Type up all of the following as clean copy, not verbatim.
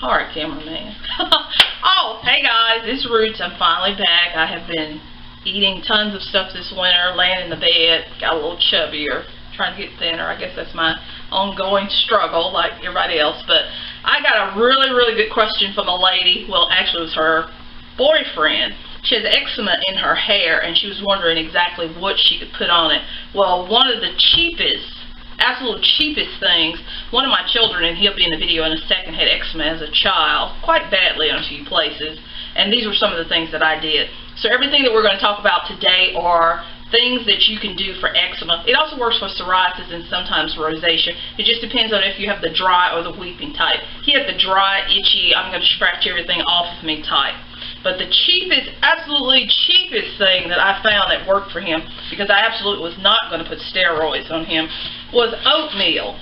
Alright, cameraman. Oh, hey guys, it's Roots. I'm finally back. I have been eating tons of stuff this winter, laying in the bed, got a little chubbier, trying to get thinner. I guess that's my ongoing struggle like everybody else. But I got a really, really good question from a lady. Well, actually it was her boyfriend. She has eczema in her hair, and she was wondering exactly what she could put on it. Well, one of the cheapest, absolute cheapest things, one of my children, and he'll be in the video in a second, had eczema as a child, quite badly in a few places, and these were some of the things that I did. So everything that we're going to talk about today are things that you can do for eczema. It also works for psoriasis and sometimes rosacea. It just depends on if you have the dry or the weeping type. He had the dry, itchy, I'm going to scratch everything off of me type. But the cheapest, absolutely cheapest thing that I found that worked for him, because I absolutely was not going to put steroids on him, was oatmeal.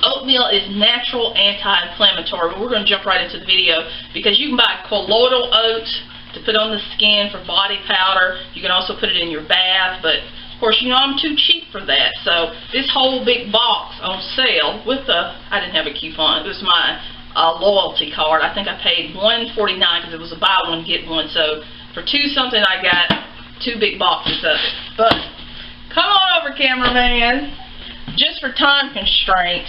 Oatmeal is natural anti-inflammatory. We're going to jump right into the video, because you can buy colloidal oats to put on the skin for body powder. You can also put it in your bath, but of course, you know I'm too cheap for that. So this whole big box on sale with the, I didn't have a coupon, it was my loyalty card. I think I paid $1.49 because it was a buy one get one. So for $2 something, I got 2 big boxes of it. But come on over, cameraman. Just for time constraint,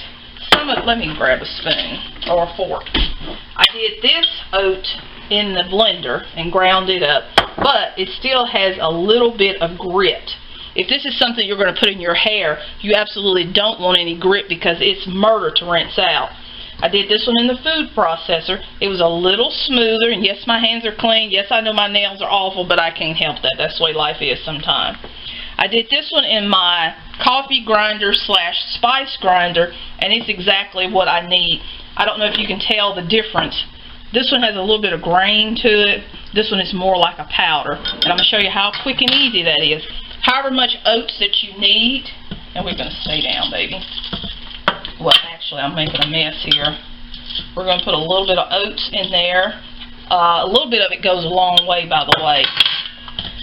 let me grab a spoon or a fork. I did this oat in the blender and ground it up, but it still has a little bit of grit. If this is something you're going to put in your hair, you absolutely don't want any grit because it's murder to rinse out. I did this one in the food processor. It was a little smoother, and yes, my hands are clean. Yes, I know my nails are awful, but I can't help that. That's the way life is sometimes. I did this one in my coffee grinder / spice grinder, and it's exactly what I need. I don't know if you can tell the difference. This one has a little bit of grain to it. This one is more like a powder. And I'm going to show you how quick and easy that is. However much oats that you need, and we're going to stay down, baby. Well, actually, I'm making a mess here. We're going to put a little bit of oats in there. A little bit of it goes a long way, by the way.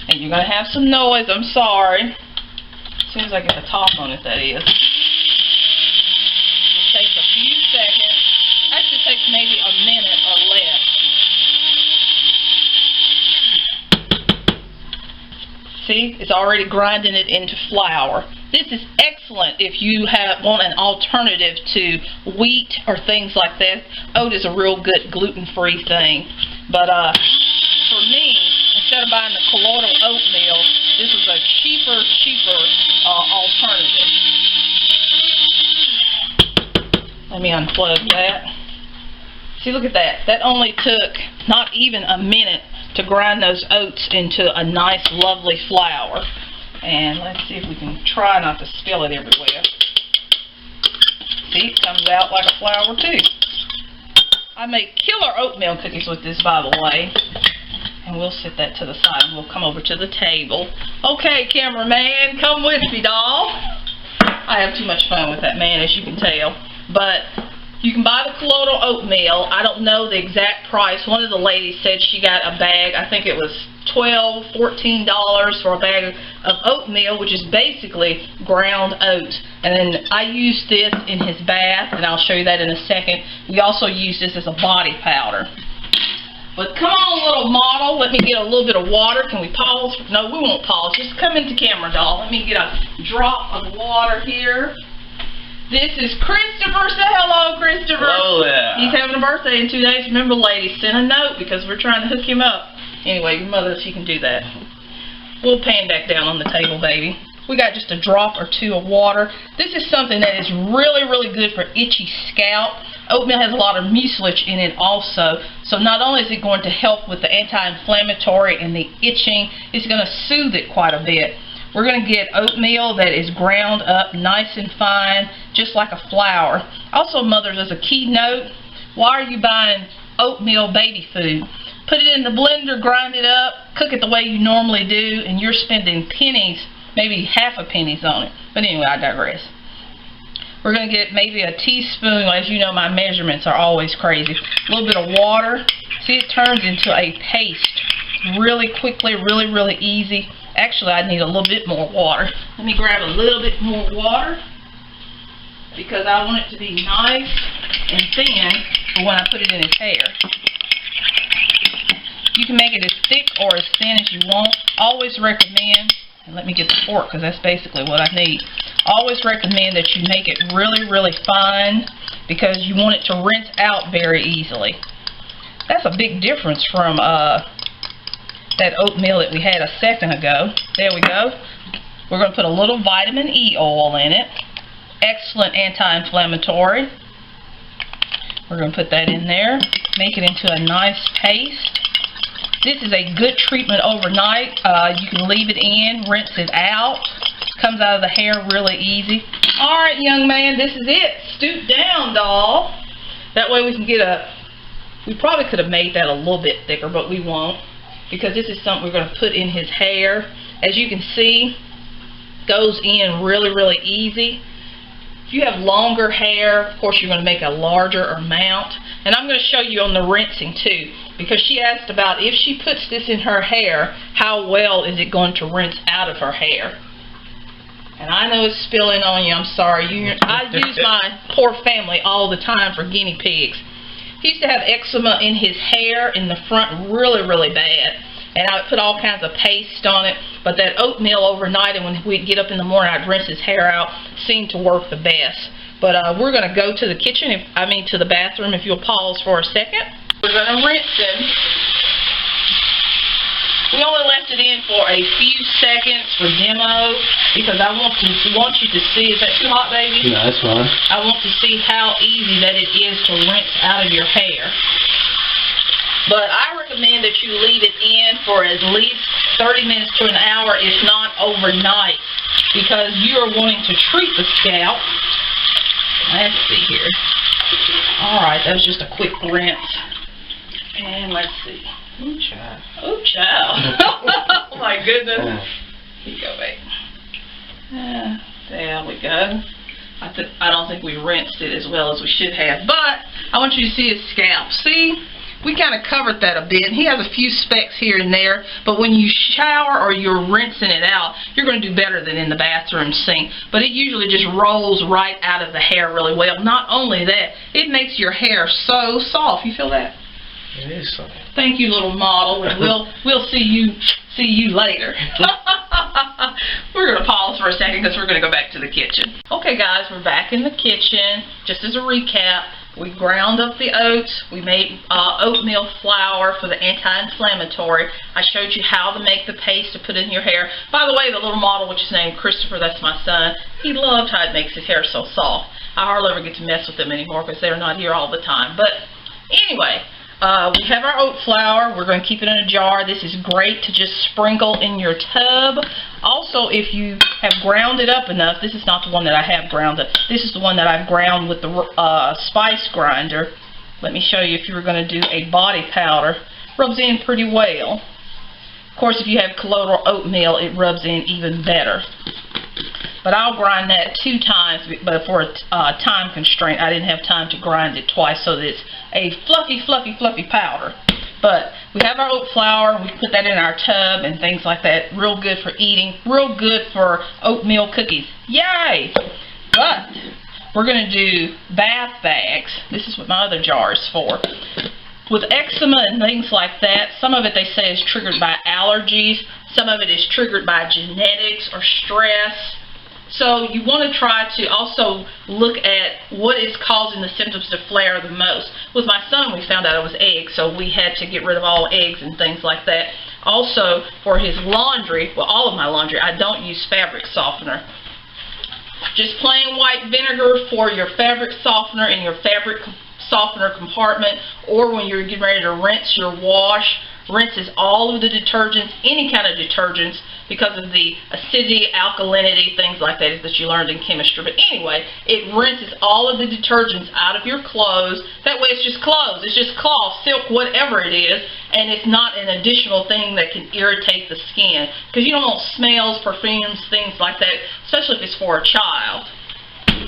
And you're going to have some noise. I'm sorry. As soon as I get the top on it, that is. It takes a few seconds. Actually, it takes maybe a minute or less. See, it's already grinding it into flour. This is excellent if you want an alternative to wheat or things like that. Oat is a real good gluten-free thing. But for me, instead of buying the colloidal oatmeal, this is a cheaper alternative. Let me unplug that. See, look at that. That only took not even a minute to grind those oats into a nice, lovely flour. And let's see if we can try not to spill it everywhere. See, it comes out like a flour too. I make killer oatmeal cookies with this, by the way. And we'll set that to the side and we'll come over to the table. Okay, cameraman, come with me, doll. I have too much fun with that man, as you can tell. But you can buy the colloidal oatmeal. I don't know the exact price. One of the ladies said she got a bag. I think it was $12, $14 for a bag of oatmeal, which is basically ground oats. And then I used this in his bath, and I'll show you that in a second. We also use this as a body powder. But come on, little model. Let me get a little bit of water. Can we pause? No, we won't pause. Just come into camera, doll. Let me get a drop of water here. This is Christopher. Say hello, Christopher. Hello there. He's having a birthday in 2 days. Remember, ladies, send a note because we're trying to hook him up. Anyway, your mother, she can do that. We'll pan back down on the table, baby. We got just a drop or 2 of water. This is something that is really, really good for itchy scalp. Oatmeal has a lot of mucilage in it also. So not only is it going to help with the anti-inflammatory and the itching, it's going to soothe it quite a bit. We're going to get oatmeal that is ground up nice and fine, just like a flour. Also, mothers, as a key note, why are you buying oatmeal baby food? Put it in the blender, grind it up, cook it the way you normally do, and you're spending pennies, maybe half a pennies on it. But anyway, I digress. We're going to get maybe a teaspoon. As you know, my measurements are always crazy. A little bit of water. See, it turns into a paste really quickly, really, really easy. Actually, I need a little bit more water. Let me grab a little bit more water because I want it to be nice and thin for when I put it in his hair. You can make it as thick or as thin as you want. Always recommend, and let me get the fork because that's basically what I need. Always recommend that you make it really, really fine because you want it to rinse out very easily. That's a big difference from that oatmeal that we had a second ago. There we go. We're going to put a little vitamin E oil in it. Excellent anti-inflammatory. We're going to put that in there. Make it into a nice paste. This is a good treatment overnight. You can leave it in, rinse it out. Comes out of the hair really easy. Alright, young man, this is it. Stoop down, doll. That way we can get a... We probably could have made that a little bit thicker, but we won't. Because this is something we're going to put in his hair. As you can see, goes in really, really easy. If you have longer hair, of course you're going to make a larger amount. And I'm going to show you on the rinsing too, because she asked about if she puts this in her hair, how well is it going to rinse out of her hair. And I know it's spilling on you, I'm sorry. I use my poor family all the time for guinea pigs. He used to have eczema in his hair in the front really, really bad. And I would put all kinds of paste on it. But that oatmeal overnight, and when we'd get up in the morning, I'd rinse his hair out, seemed to work the best. But we're going to go to the kitchen, to the bathroom, if you'll pause for a second. We're going to rinse him. We only left it in for a few seconds for demo, because I want you to see. Is that too hot, baby? Yeah, that's fine. I want to see how easy that it is to rinse out of your hair. But I recommend that you leave it in for at least 30 minutes to an hour, if not overnight, because you are wanting to treat the scalp. Let's see here. Alright, that was just a quick rinse. And let's see. Oh, child. Oh, child. Oh, my goodness. Here you go, babe. There we go. I don't think we rinsed it as well as we should have, but I want you to see his scalp. See? We kind of covered that a bit. He has a few specks here and there, but when you shower or you're rinsing it out, you're going to do better than in the bathroom sink. But it usually just rolls right out of the hair really well. Not only that, it makes your hair so soft. You feel that? It is soft. Thank you, little model, and we'll see you later. We're going to pause for a second because we're going to go back to the kitchen. Okay, guys, we're back in the kitchen. Just as a recap, we ground up the oats. We made oatmeal flour for the anti-inflammatory. I showed you how to make the paste to put in your hair. By the way, the little model, which is named Christopher, that's my son, he loved how it makes his hair so soft. I hardly ever get to mess with them anymore because they're not here all the time. But anyway, we have our oat flour. We're going to keep it in a jar. This is great to just sprinkle in your tub. Also, if you have ground it up enough, this is not the one that I have ground up. This is the one that I've ground with the spice grinder. Let me show you if you were going to do a body powder. Rubs in pretty well. Of course, if you have colloidal oatmeal, it rubs in even better. But I'll grind that 2 times, but for a time constraint, I didn't have time to grind it twice, so that it's a fluffy, fluffy, fluffy powder. But we have our oat flour, we put that in our tub and things like that. Real good for eating, real good for oatmeal cookies. Yay! But we're going to do bath bags. This is what my other jar is for. With eczema and things like that, some of it they say is triggered by allergies, some of it is triggered by genetics or stress. So you want to try to also look at what is causing the symptoms to flare the most. With my son, we found out it was eggs, so we had to get rid of all eggs and things like that. Also, for his laundry, well, all of my laundry, I don't use fabric softener. Just plain white vinegar for your fabric softener in your fabric softener compartment, or when you're getting ready to rinse your wash. Rinses all of the detergents, any kind of detergents, because of the acidity, alkalinity, things like that you learned in chemistry. But anyway, it rinses all of the detergents out of your clothes. That way it's just clothes. It's just cloth, silk, whatever it is, and it's not an additional thing that can irritate the skin. Because you don't want smells, perfumes, things like that, especially if it's for a child.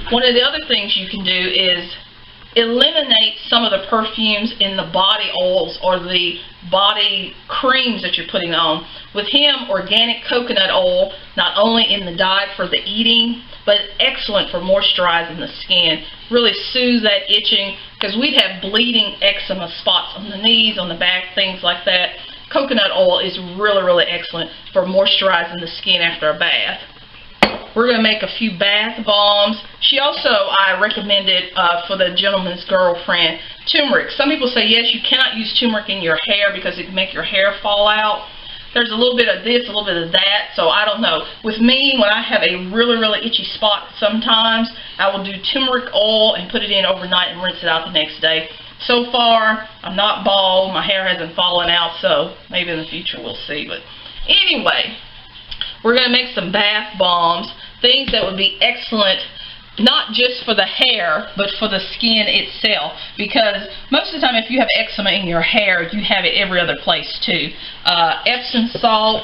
One of the other things you can do is eliminate some of the perfumes in the body oils or the body creams that you're putting on. With him, organic coconut oil, not only in the diet for the eating, but excellent for moisturizing the skin. Really soothes that itching, because we'd have bleeding eczema spots on the knees, on the back, things like that. Coconut oil is really, really excellent for moisturizing the skin after a bath. We're going to make a few bath bombs. She also, I recommended for the gentleman's girlfriend, turmeric. Some people say, yes, you cannot use turmeric in your hair because it can make your hair fall out. There's a little bit of this, a little bit of that, so I don't know. With me, when I have a really, really itchy spot sometimes, I will do turmeric oil and put it in overnight and rinse it out the next day. So far, I'm not bald, my hair hasn't fallen out, so maybe in the future we'll see. But anyway, we're going to make some bath bombs, things that would be excellent not just for the hair, but for the skin itself, because most of the time if you have eczema in your hair, you have it every other place too. Epsom salt,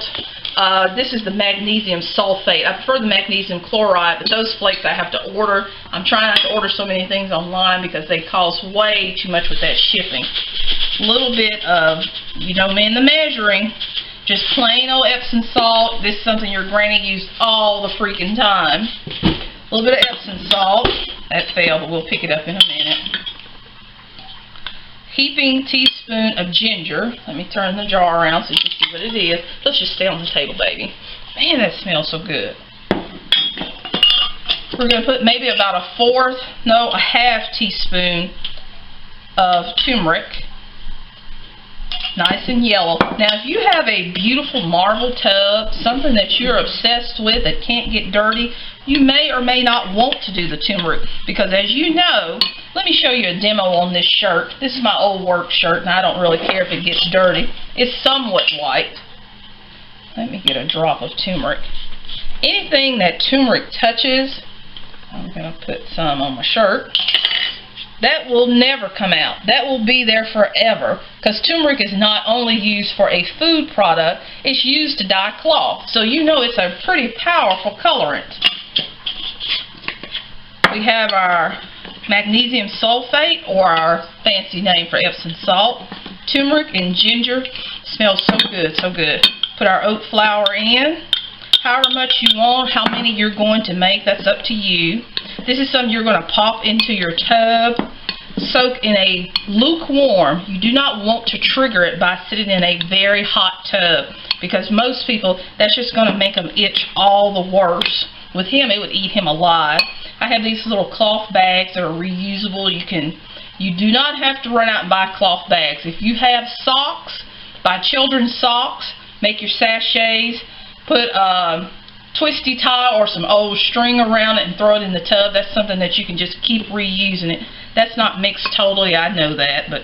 this is the magnesium sulfate. I prefer the magnesium chloride, but those flakes I have to order. I'm trying not to order so many things online because they cost way too much with that shipping. A little bit of, you know me in the measuring, just plain old Epsom salt. This is something your granny used all the freaking time. A little bit of Epsom salt. That failed, but we'll pick it up in a minute. Heaping teaspoon of ginger. Let me turn the jar around so you can see what it is. Let's just stay on the table, baby. Man, that smells so good. We're going to put maybe about a half teaspoon of turmeric. Nice and yellow. Now, if you have a beautiful marble tub, something that you're obsessed with that can't get dirty, you may or may not want to do the turmeric, because as you know, let me show you a demo on this shirt. This is my old work shirt, and I don't really care if it gets dirty. It's somewhat white. Let me get a drop of turmeric. Anything that turmeric touches, I'm going to put some on my shirt. That will never come out. That will be there forever, because turmeric is not only used for a food product, it's used to dye cloth. So you know it's a pretty powerful colorant. We have our magnesium sulfate, or our fancy name for Epsom salt, turmeric and ginger. Smells so good, so good. Put our oat flour in. However much you want, how many you're going to make, that's up to you. This is something you're going to pop into your tub, soak in a lukewarm. You do not want to trigger it by sitting in a very hot tub, because most people, that's just going to make them itch all the worse. With him, it would eat him alive. I have these little cloth bags that are reusable. You do not have to run out and buy cloth bags. If you have socks, buy children's socks, make your sachets, put twisty tie or some old string around it and throw it in the tub. That's something that you can just keep reusing it. That's not mixed totally, I know that, but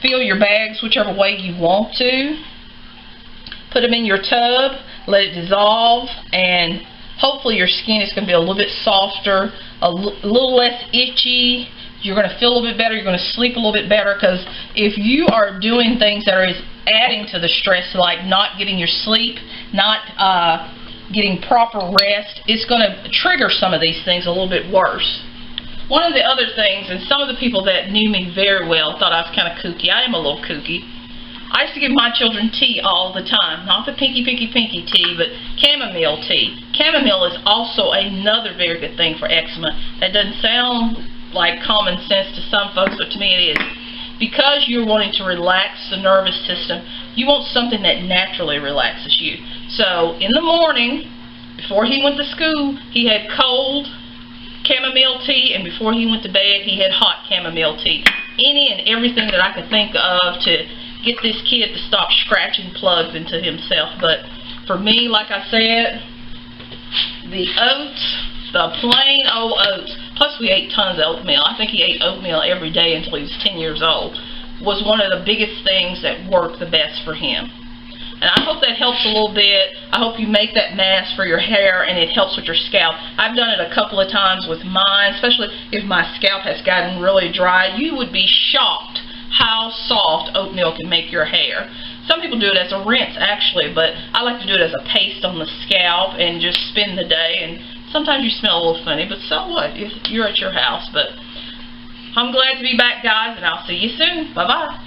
fill your bags whichever way you want to. Put them in your tub, let it dissolve, and hopefully your skin is going to be a little bit softer, a little less itchy. You're going to feel a little bit better. You're going to sleep a little bit better, because if you are doing things that are adding to the stress, like not getting your sleep, not getting proper rest, it's going to trigger some of these things a little bit worse. One of the other things, and some of the people that knew me very well thought I was kind of kooky. I am a little kooky. I used to give my children tea all the time. Not the pinky tea, but chamomile tea. Chamomile is also another very good thing for eczema. That doesn't sound like common sense to some folks, but to me it is. Because you're wanting to relax the nervous system, you want something that naturally relaxes you. So in the morning, before he went to school, he had cold chamomile tea, and before he went to bed, he had hot chamomile tea. Any and everything that I could think of to get this kid to stop scratching plugs into himself. But for me, like I said, the oats, the plain old oats, plus we ate tons of oatmeal. I think he ate oatmeal every day until he was 10 years old, was one of the biggest things that worked the best for him. And I hope that helps a little bit. I hope you make that mask for your hair and it helps with your scalp. I've done it a couple of times with mine, especially if my scalp has gotten really dry. You would be shocked how soft oatmeal can make your hair. Some people do it as a rinse, actually, but I like to do it as a paste on the scalp and just spend the day. And sometimes you smell a little funny, but so what? You're at your house. But I'm glad to be back, guys, and I'll see you soon. Bye-bye.